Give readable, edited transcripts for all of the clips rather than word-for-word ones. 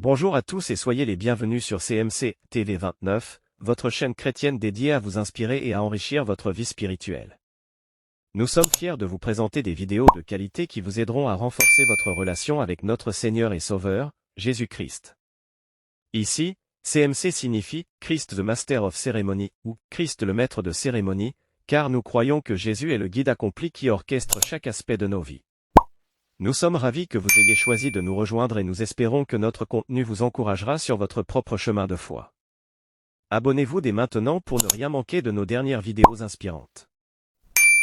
Bonjour à tous et soyez les bienvenus sur CMC TV 29, votre chaîne chrétienne dédiée à vous inspirer et à enrichir votre vie spirituelle. Nous sommes fiers de vous présenter des vidéos de qualité qui vous aideront à renforcer votre relation avec notre Seigneur et Sauveur, Jésus-Christ. Ici, CMC signifie Christ the Master of Ceremony ou Christ le Maître de cérémonie, car nous croyons que Jésus est le guide accompli qui orchestre chaque aspect de nos vies. Nous sommes ravis que vous ayez choisi de nous rejoindre et nous espérons que notre contenu vous encouragera sur votre propre chemin de foi. Abonnez-vous dès maintenant pour ne rien manquer de nos dernières vidéos inspirantes.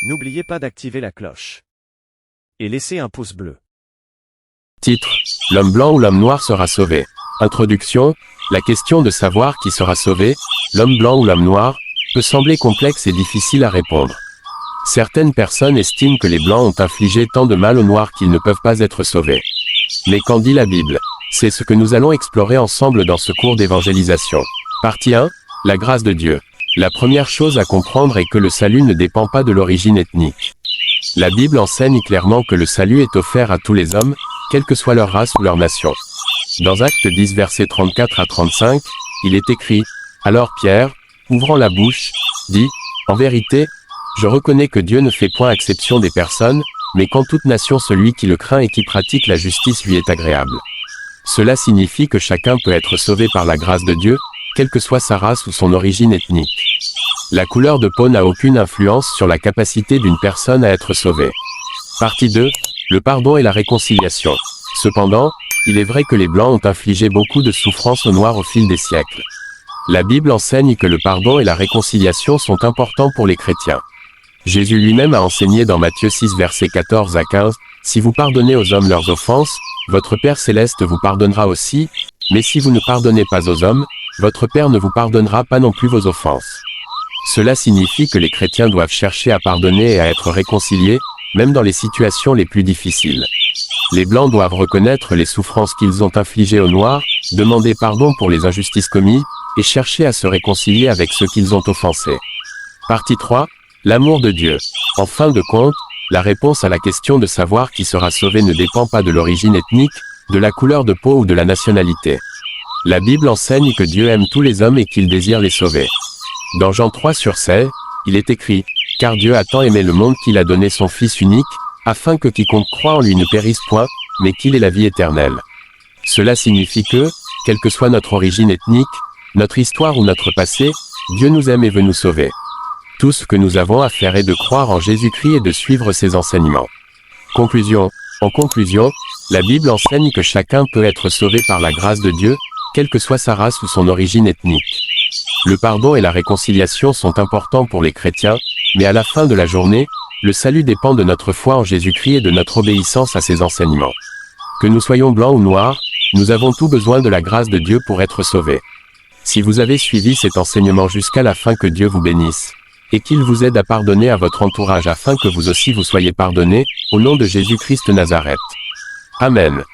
N'oubliez pas d'activer la cloche. Et laissez un pouce bleu. Titre: L'homme blanc ou l'homme noir sera sauvé. Introduction: la question de savoir qui sera sauvé, l'homme blanc ou l'homme noir, peut sembler complexe et difficile à répondre. Certaines personnes estiment que les Blancs ont infligé tant de mal aux Noirs qu'ils ne peuvent pas être sauvés. Mais qu'en dit la Bible? C'est ce que nous allons explorer ensemble dans ce cours d'évangélisation. Partie 1. La grâce de Dieu. La première chose à comprendre est que le salut ne dépend pas de l'origine ethnique. La Bible enseigne clairement que le salut est offert à tous les hommes, quelle que soit leur race ou leur nation. Dans Actes 10 versets 34 à 35, il est écrit: Alors Pierre, ouvrant la bouche, dit: En vérité, je reconnais que Dieu ne fait point exception des personnes, mais qu'en toute nation celui qui le craint et qui pratique la justice lui est agréable. Cela signifie que chacun peut être sauvé par la grâce de Dieu, quelle que soit sa race ou son origine ethnique. La couleur de peau n'a aucune influence sur la capacité d'une personne à être sauvée. Partie 2. Le pardon et la réconciliation. Cependant, il est vrai que les Blancs ont infligé beaucoup de souffrances aux Noirs au fil des siècles. La Bible enseigne que le pardon et la réconciliation sont importants pour les chrétiens. Jésus lui-même a enseigné dans Matthieu 6 versets 14 à 15, « Si vous pardonnez aux hommes leurs offenses, votre Père céleste vous pardonnera aussi, mais si vous ne pardonnez pas aux hommes, votre Père ne vous pardonnera pas non plus vos offenses. » Cela signifie que les chrétiens doivent chercher à pardonner et à être réconciliés, même dans les situations les plus difficiles. Les Blancs doivent reconnaître les souffrances qu'ils ont infligées aux Noirs, demander pardon pour les injustices commises, et chercher à se réconcilier avec ceux qu'ils ont offensés. Partie 3. L'amour de Dieu. En fin de compte, la réponse à la question de savoir qui sera sauvé ne dépend pas de l'origine ethnique, de la couleur de peau ou de la nationalité. La Bible enseigne que Dieu aime tous les hommes et qu'il désire les sauver. Dans Jean 3:16, il est écrit: « Car Dieu a tant aimé le monde qu'il a donné son Fils unique, afin que quiconque croit en lui ne périsse point, mais qu'il ait la vie éternelle. » Cela signifie que, quelle que soit notre origine ethnique, notre histoire ou notre passé, Dieu nous aime et veut nous sauver. Tout ce que nous avons à faire est de croire en Jésus-Christ et de suivre ses enseignements. Conclusion. En conclusion, la Bible enseigne que chacun peut être sauvé par la grâce de Dieu, quelle que soit sa race ou son origine ethnique. Le pardon et la réconciliation sont importants pour les chrétiens, mais à la fin de la journée, le salut dépend de notre foi en Jésus-Christ et de notre obéissance à ses enseignements. Que nous soyons blancs ou noirs, nous avons tout besoin de la grâce de Dieu pour être sauvés. Si vous avez suivi cet enseignement jusqu'à la fin, que Dieu vous bénisse, et qu'il vous aide à pardonner à votre entourage afin que vous aussi vous soyez pardonnés, au nom de Jésus-Christ Nazareth. Amen.